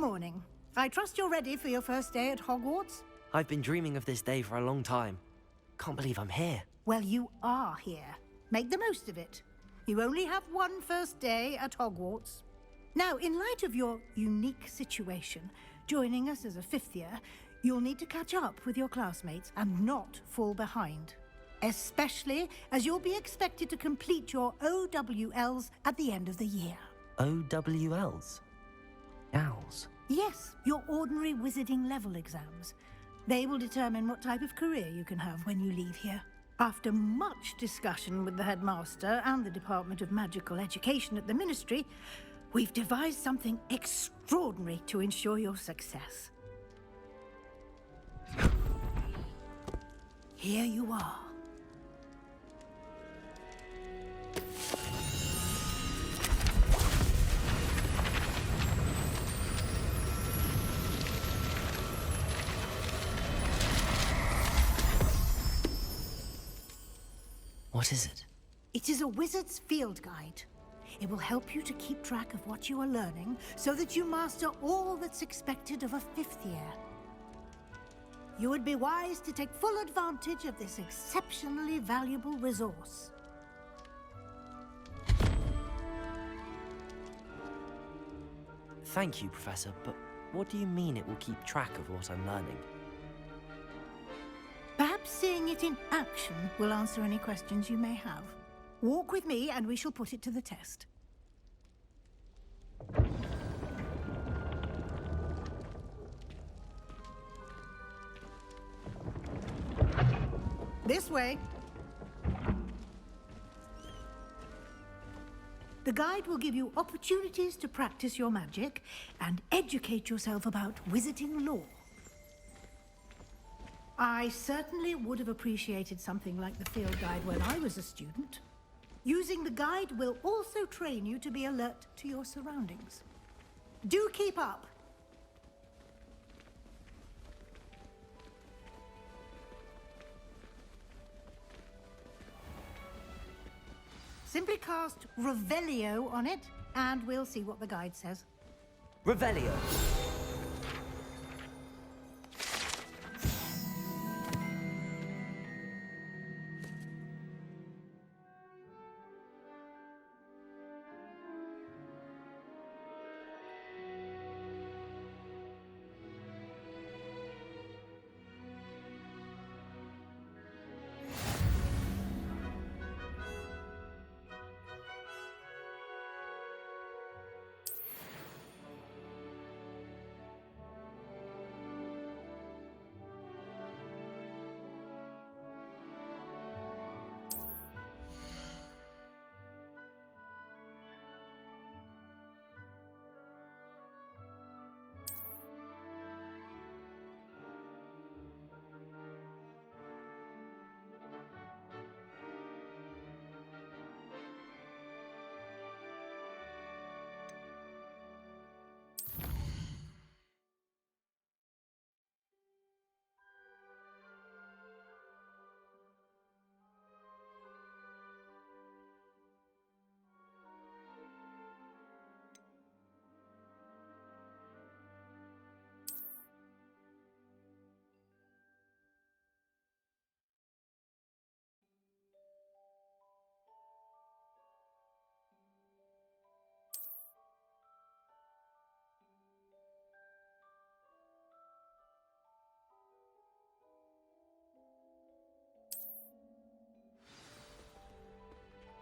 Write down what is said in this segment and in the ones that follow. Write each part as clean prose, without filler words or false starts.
morning. I trust you're ready for your first day at Hogwarts? I've been dreaming of this day for a long time. Can't believe I'm here. Well, you are here. Make the most of it. You only have one first day at Hogwarts. Now, in light of your unique situation, joining us as a fifth year, you'll need to catch up with your classmates and not fall behind. Especially as you'll be expected to complete your OWLs at the end of the year. OWLs? Owls? Yes, your ordinary wizarding level exams. They will determine what type of career you can have when you leave here. After much discussion with the headmaster and the Department of Magical Education at the Ministry, we've devised something extraordinary to ensure your success. Here you are. What is it? It is a wizard's field guide. It will help you to keep track of what you are learning so that you master all that's expected of a fifth year. You would be wise to take full advantage of this exceptionally valuable resource. Thank you, Professor, but what do you mean it will keep track of what I'm learning? Perhaps seeing it in action will answer any questions you may have. Walk with me and we shall put it to the test. This way. The guide will give you opportunities to practice your magic and educate yourself about wizarding lore. I certainly would have appreciated something like the field guide when I was a student. Using the guide will also train you to be alert to your surroundings. Do keep up! Simply cast Revelio on it, and we'll see what the guide says. Revelio!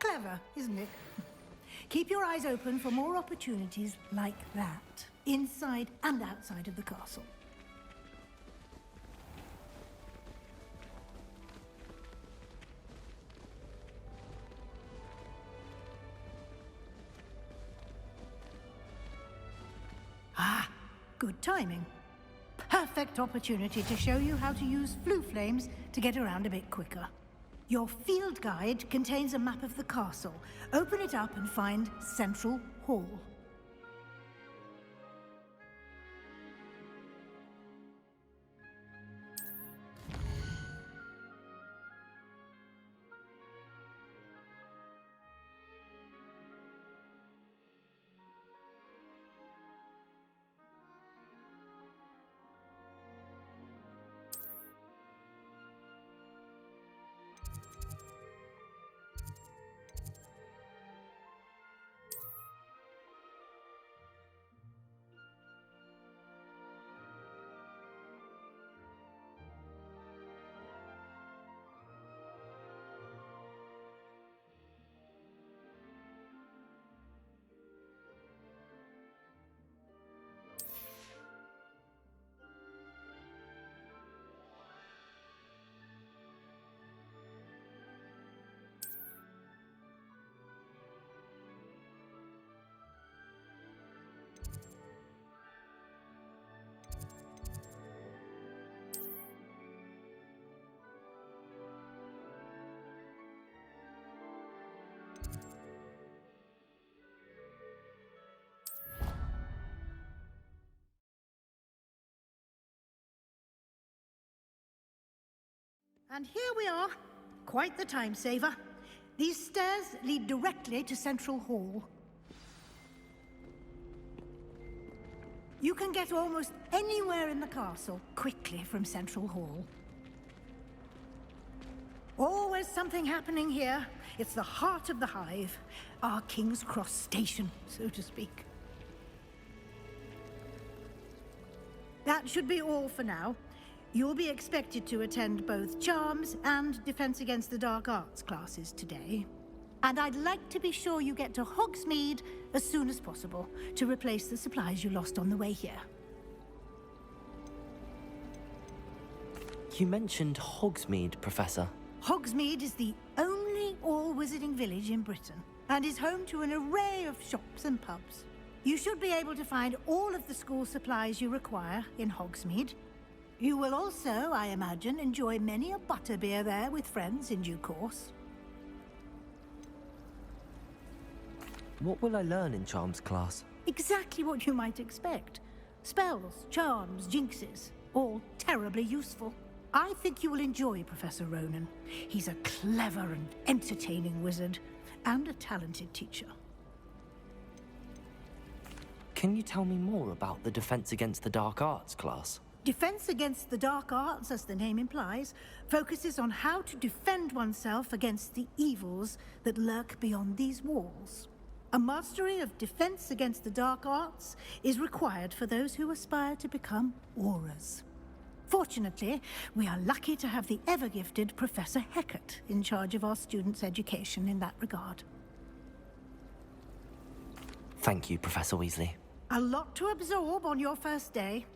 Clever, isn't it? Keep your eyes open for more opportunities like that, inside and outside of the castle. Ah, good timing. Perfect opportunity to show you how to use flue flames to get around a bit quicker. Your field guide contains a map of the castle. Open it up and find Central Hall. And here we are. Quite the time saver. These stairs lead directly to Central Hall. You can get almost anywhere in the castle quickly from Central Hall. Always something happening here. It's the heart of the hive. Our King's Cross station, so to speak. That should be all for now. You'll be expected to attend both Charms and Defense Against the Dark Arts classes today. And I'd like to be sure you get to Hogsmeade as soon as possible to replace the supplies you lost on the way here. You mentioned Hogsmeade, Professor. Hogsmeade is the only all-wizarding village in Britain and is home to an array of shops and pubs. You should be able to find all of the school supplies you require in Hogsmeade. You will also, I imagine, enjoy many a butterbeer there with friends in due course. What will I learn in Charms class? Exactly what you might expect. Spells, charms, jinxes, all terribly useful. I think you will enjoy Professor Ronan. He's a clever and entertaining wizard, and a talented teacher. Can you tell me more about the Defense Against the Dark Arts class? Defense Against the Dark Arts, as the name implies, focuses on how to defend oneself against the evils that lurk beyond these walls. A mastery of Defense Against the Dark Arts is required for those who aspire to become Aurors. Fortunately, we are lucky to have the ever-gifted Professor Hecat in charge of our students' education in that regard. Thank you, Professor Weasley. A lot to absorb on your first day,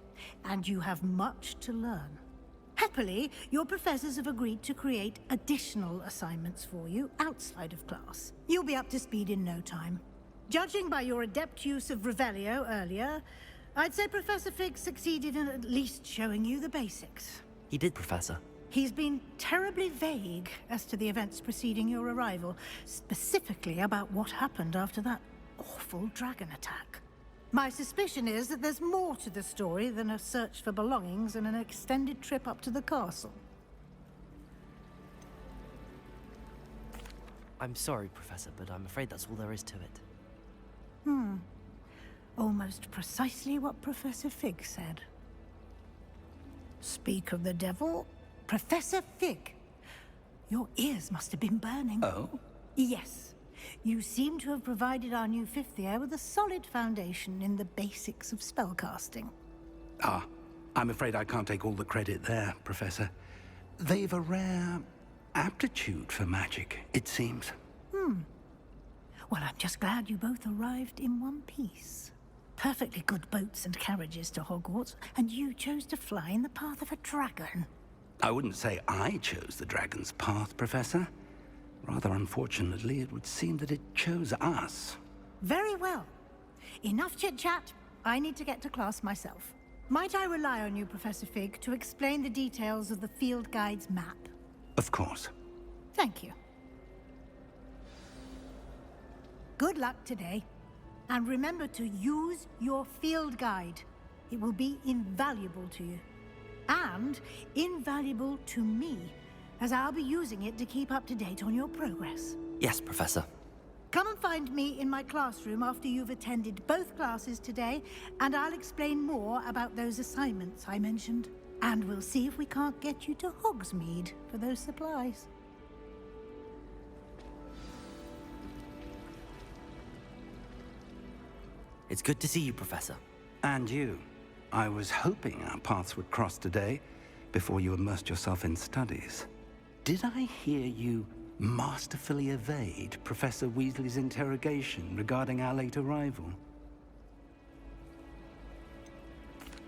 and you have much to learn. Happily, your professors have agreed to create additional assignments for you outside of class. You'll be up to speed in no time. Judging by your adept use of Revelio earlier, I'd say Professor Fig succeeded in at least showing you the basics. He did, Professor. He's been terribly vague as to the events preceding your arrival, specifically about what happened after that awful dragon attack. My suspicion is that there's more to the story than a search for belongings and an extended trip up to the castle. I'm sorry, Professor, but I'm afraid that's all there is to it. Almost precisely what Professor Fig said. Speak of the devil, Professor Fig. Your ears must have been burning. Oh? Yes. You seem to have provided our new fifth year with a solid foundation in the basics of spellcasting. Ah, I'm afraid I can't take all the credit there, Professor. They've a rare aptitude for magic, it seems. Well, I'm just glad you both arrived in one piece. Perfectly good boats and carriages to Hogwarts, and you chose to fly in the path of a dragon. I wouldn't say I chose the dragon's path, Professor. Rather unfortunately, it would seem that it chose us. Very well. Enough chit-chat. I need to get to class myself. Might I rely on you, Professor Fig, to explain the details of the field guide's map? Of course. Thank you. Good luck today. And remember to use your field guide. It will be invaluable to you. And invaluable to me, as I'll be using it to keep up to date on your progress. Yes, Professor. Come and find me in my classroom after you've attended both classes today, and I'll explain more about those assignments I mentioned. And we'll see if we can't get you to Hogsmeade for those supplies. It's good to see you, Professor. And you. I was hoping our paths would cross today, before you immersed yourself in studies. Did I hear you masterfully evade Professor Weasley's interrogation regarding our late arrival?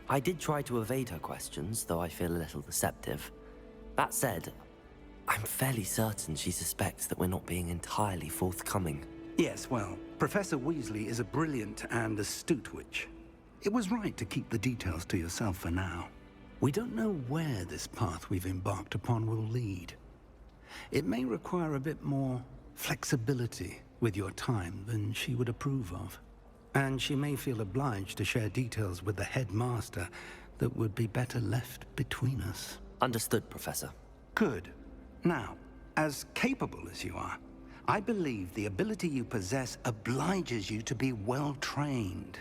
I did try to evade her questions, though I feel a little deceptive. That said, I'm fairly certain she suspects that we're not being entirely forthcoming. Yes, well, Professor Weasley is a brilliant and astute witch. It was right to keep the details to yourself for now. We don't know where this path we've embarked upon will lead. It may require a bit more flexibility with your time than she would approve of. And she may feel obliged to share details with the headmaster that would be better left between us. Understood, Professor. Good. Now, as capable as you are, I believe the ability you possess obliges you to be well trained.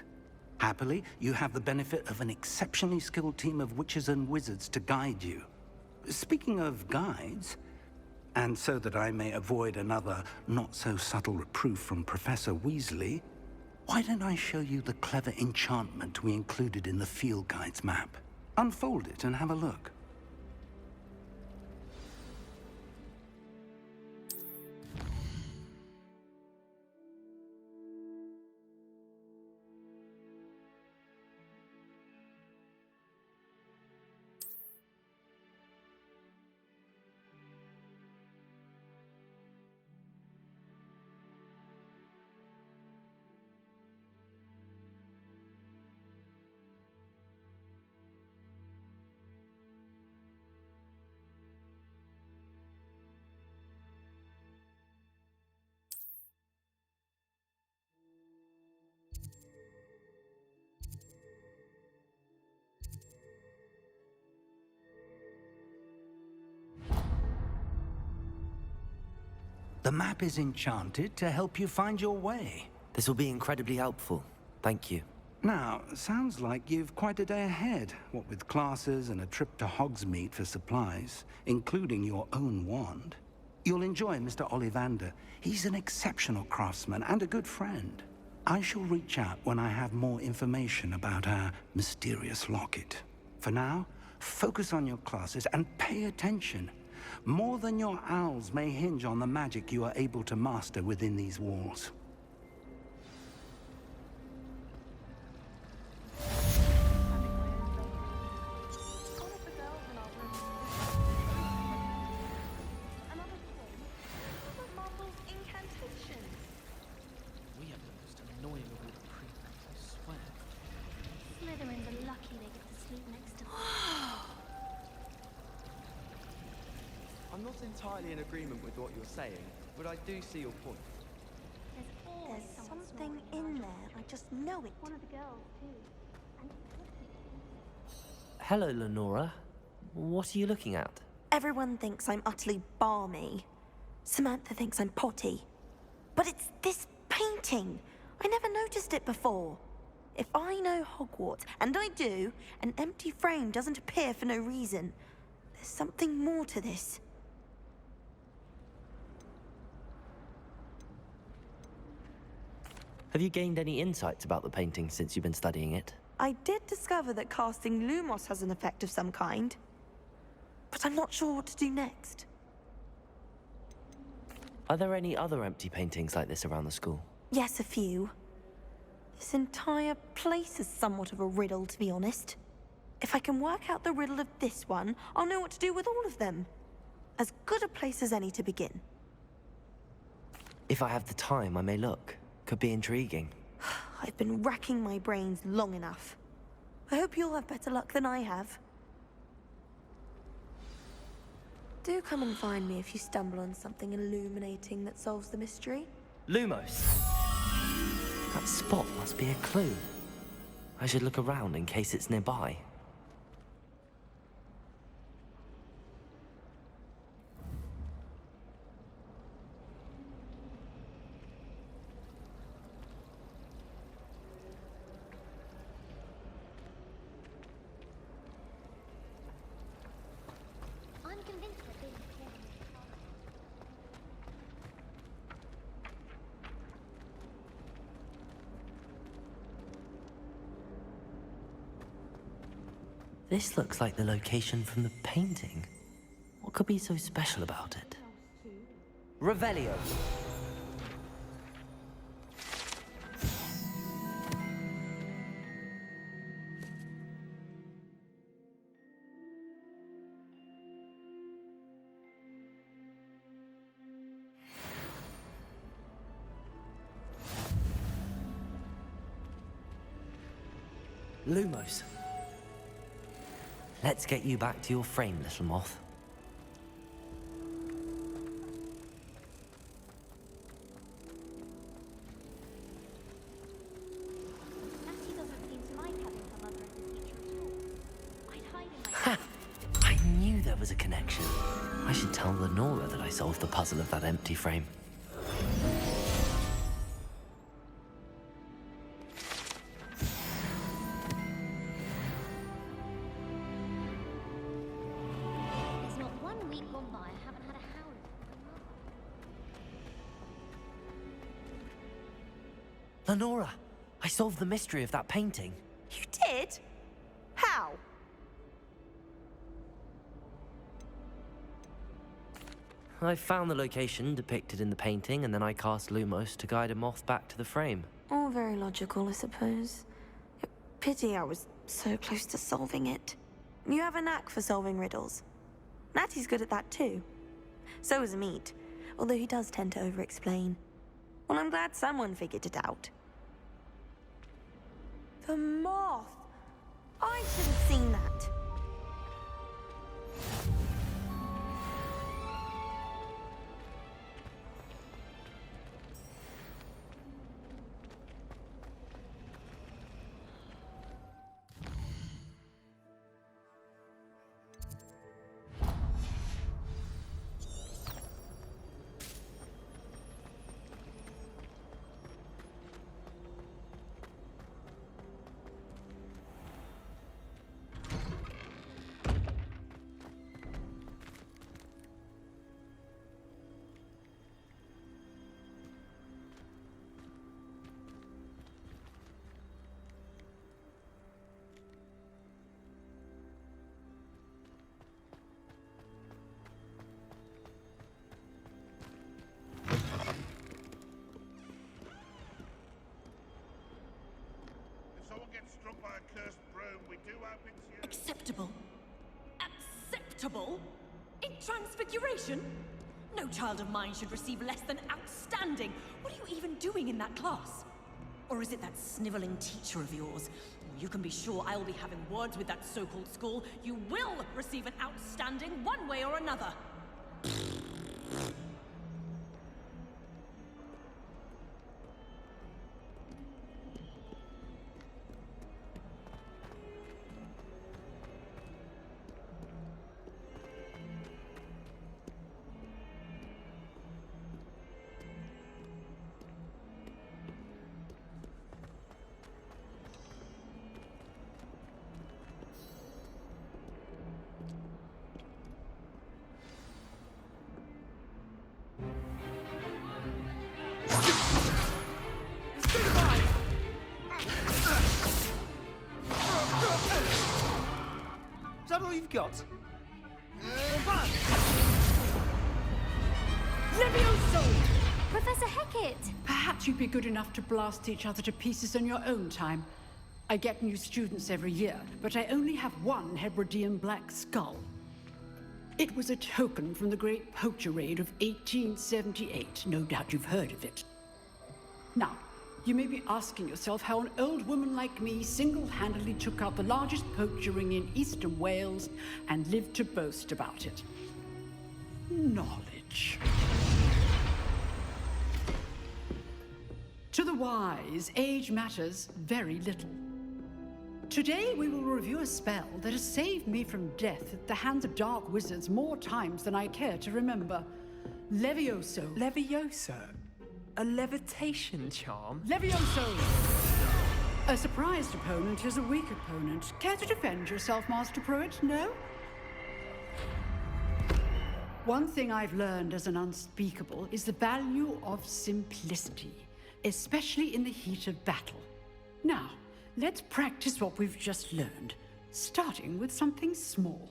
Happily, you have the benefit of an exceptionally skilled team of witches and wizards to guide you. Speaking of guides, and so that I may avoid another not-so-subtle reproof from Professor Weasley, why don't I show you the clever enchantment we included in the field guide's map? Unfold it and have a look. The map is enchanted to help you find your way. This will be incredibly helpful. Thank you. Now, sounds like you've quite a day ahead, what with classes and a trip to Hogsmeade for supplies, including your own wand. You'll enjoy Mr. Ollivander. He's an exceptional craftsman and a good friend. I shall reach out when I have more information about our mysterious locket. For now, focus on your classes and pay attention. More than your owls may hinge on the magic you are able to master within these walls. We have the most annoying of all the prefects, I swear. Slytherins are lucky they get to sleep next to I'm not entirely in agreement with what you're saying, but I do see your point. There's Something in there. I just know it. One of the girls, too. And Hello, Lenora. What are you looking at? Everyone thinks I'm utterly balmy. Samantha thinks I'm potty. But it's this painting. I never noticed it before. If I know Hogwarts, and I do, an empty frame doesn't appear for no reason. There's something more to this. Have you gained any insights about the painting since you've been studying it? I did discover that casting Lumos has an effect of some kind. But I'm not sure what to do next. Are there any other empty paintings like this around the school? Yes, a few. This entire place is somewhat of a riddle, to be honest. If I can work out the riddle of this one, I'll know what to do with all of them. As good a place as any to begin. If I have the time, I may look. Could be intriguing. I've been racking my brains long enough. I hope you'll have better luck than I have. Do come and find me if you stumble on something illuminating that solves the mystery. Lumos! That spot must be a clue. I should look around in case it's nearby. I'm convinced that being careful. This looks like the location from the painting. What could be so special about it? Revelio! Lumos. Let's get you back to your frame, little moth. Natty doesn't seem to like having some other as a teacher at all. I'd hide in my Ha! I knew there was was a connection. I should tell Lenora that I solved the puzzle of that empty frame. There's not 1 week gone by I haven't had a howl. Lenora, I solved the mystery of that painting. You did? How? I found the location depicted in the painting, and then I cast Lumos to guide a moth back to the frame. All very logical, I suppose. Pity I was so close to solving it. You have a knack for solving riddles. Natty's good at that too. So is Meat, although he does tend to over-explain. Well, I'm glad someone figured it out. The moth! I should have seen that. Struck by a cursed broom, we do hope it's you. Acceptable? Acceptable? In transfiguration? No child of mine should receive less than outstanding. What are you even doing in that class? Or is it that sniveling teacher of yours? You can be sure I'll be having words with that so-called school. You will receive an outstanding one way or another. Is that all you've got? Levioso! Professor Hecat! Perhaps you'd be good enough to blast each other to pieces on your own time. I get new students every year, but I only have one Hebridean black skull. It was a token from the Great Poacher Raid of 1878. No doubt you've heard of it. Now, you may be asking yourself how an old woman like me single-handedly took out the largest poacher ring in eastern Wales and lived to boast about it. Knowledge. To the wise, age matters very little. Today we will review a spell that has saved me from death at the hands of dark wizards more times than I care to remember. Levioso. Levioso? A levitation charm? Levioso! A surprised opponent is a weak opponent. Care to defend yourself, Master Pruitt? No? One thing I've learned as an unspeakable is the value of simplicity, especially in the heat of battle. Now, let's practice what we've just learned, starting with something small.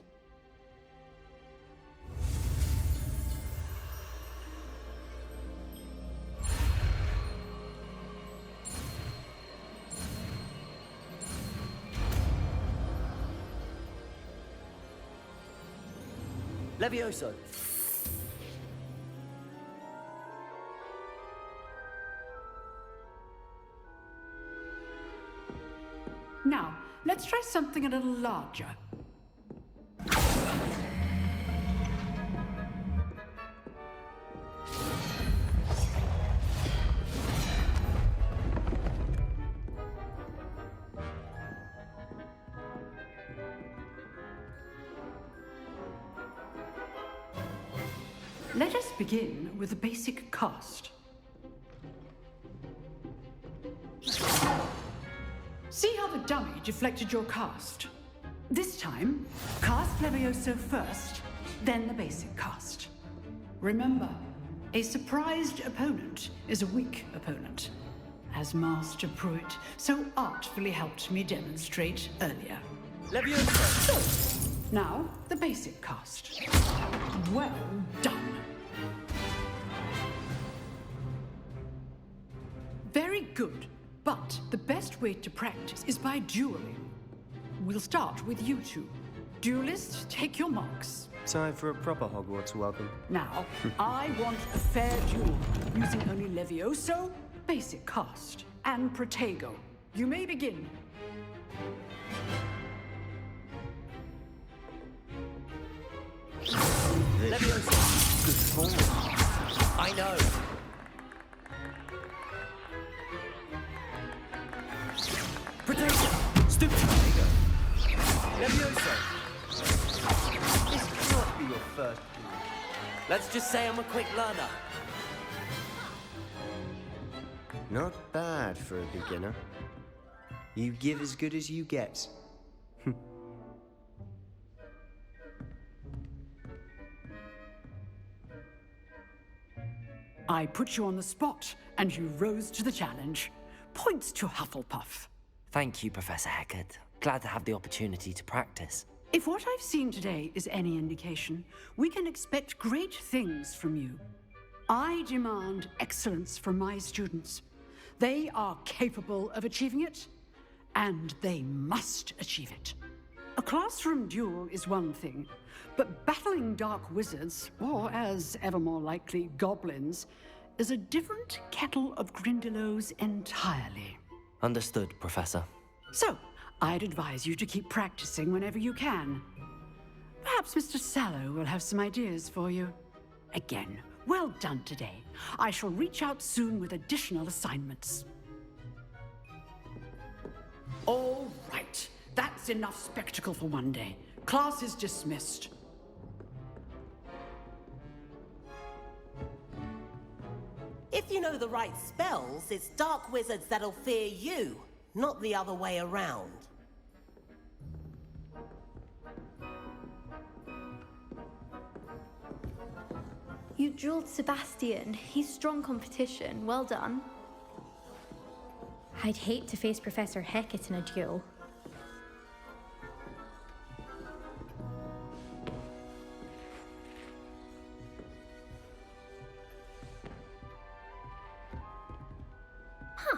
Levioso. Now, let's try something a little larger. Let us begin with the basic cast. See how the dummy deflected your cast? This time, cast Levioso first, then the basic cast. Remember, a surprised opponent is a weak opponent, as Master Pruitt so artfully helped me demonstrate earlier. Levioso! Now, the basic cast. Well done. Very good, but the best way to practice is by dueling. We'll start with you two. Duelists, take your marks. Time for a proper Hogwarts welcome. Now, I want a fair duel, using only Levioso, basic cast, and Protego. You may begin. Levioso! Good form. I know. Protego! Stupid Protego! Levioso! This cannot be your first duel. Let's just say I'm a quick learner. Not bad for a beginner. You give as good as you get. I put you on the spot, and you rose to the challenge. Points to Hufflepuff. Thank you, Professor Hecat. Glad to have the opportunity to practice. If what I've seen today is any indication, we can expect great things from you. I demand excellence from my students. They are capable of achieving it, and they must achieve it. A classroom duel is one thing, but battling dark wizards, or as ever more likely, goblins, is a different kettle of Grindylows entirely. Understood, Professor. So, I'd advise you to keep practicing whenever you can. Perhaps Mr. Sallow will have some ideas for you. Again, well done today. I shall reach out soon with additional assignments. All right. That's enough spectacle for one day. Class is dismissed. If you know the right spells, it's dark wizards that'll fear you, not the other way around. You drilled Sebastian. He's strong competition. Well done. I'd hate to face Professor Hecat in a duel. Huh.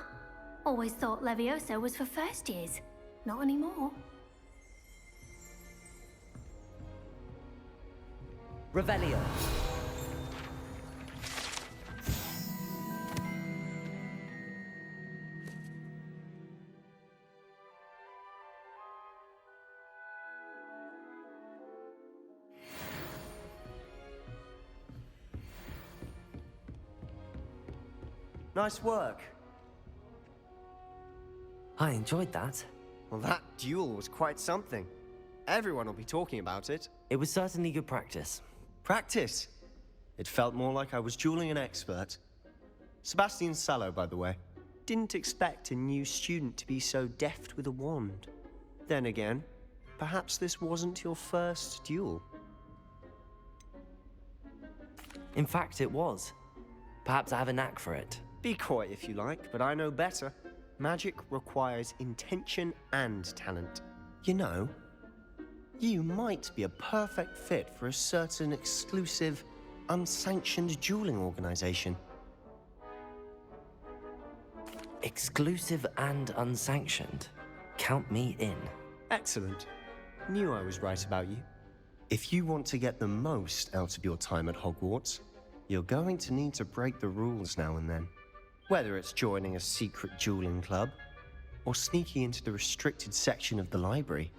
Always thought Levioso was for first years. Not anymore. Revelio. Nice work. I enjoyed that. Well, that duel was quite something. Everyone will be talking about it. It was certainly good practice. Practice? It felt more like I was dueling an expert. Sebastian Sallow, by the way. Didn't expect a new student to be so deft with a wand. Then again, perhaps this wasn't your first duel. In fact, it was. Perhaps I have a knack for it. Be coy if you like, but I know better. Magic requires intention and talent. You know, you might be a perfect fit for a certain exclusive, unsanctioned dueling organization. Exclusive and unsanctioned? Count me in. Excellent. Knew I was right about you. If you want to get the most out of your time at Hogwarts, you're going to need to break the rules now and then. Whether it's joining a secret dueling club, or sneaking into the restricted section of the library,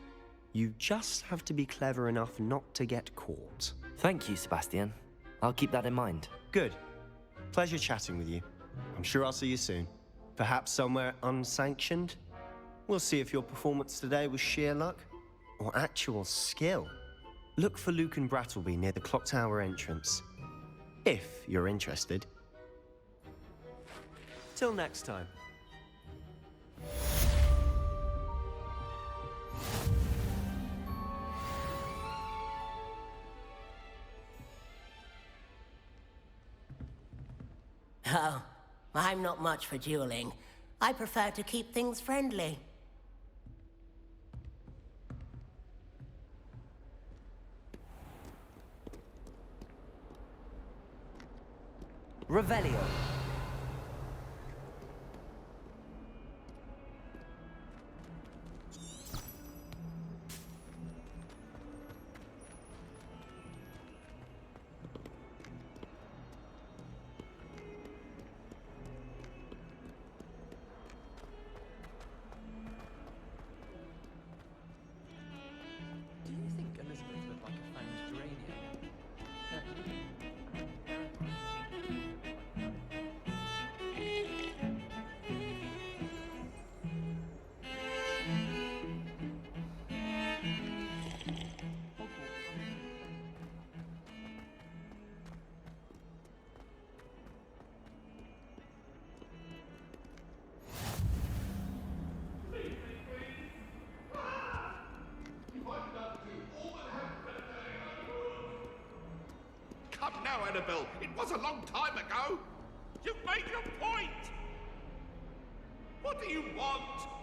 you just have to be clever enough not to get caught. Thank you, Sebastian. I'll keep that in mind. Good. Pleasure chatting with you. I'm sure I'll see you soon. Perhaps somewhere unsanctioned? We'll see if your performance today was sheer luck, or actual skill. Look for Luke and Brattleby near the Clock Tower entrance. if you're interested. Till next time. Oh, I'm not much for dueling. I prefer to keep things friendly. Revelio. Do you think Elizabeth looked like a fanged geranium? Come now, Annabelle. It was a long time ago. You've made your point. What do you want?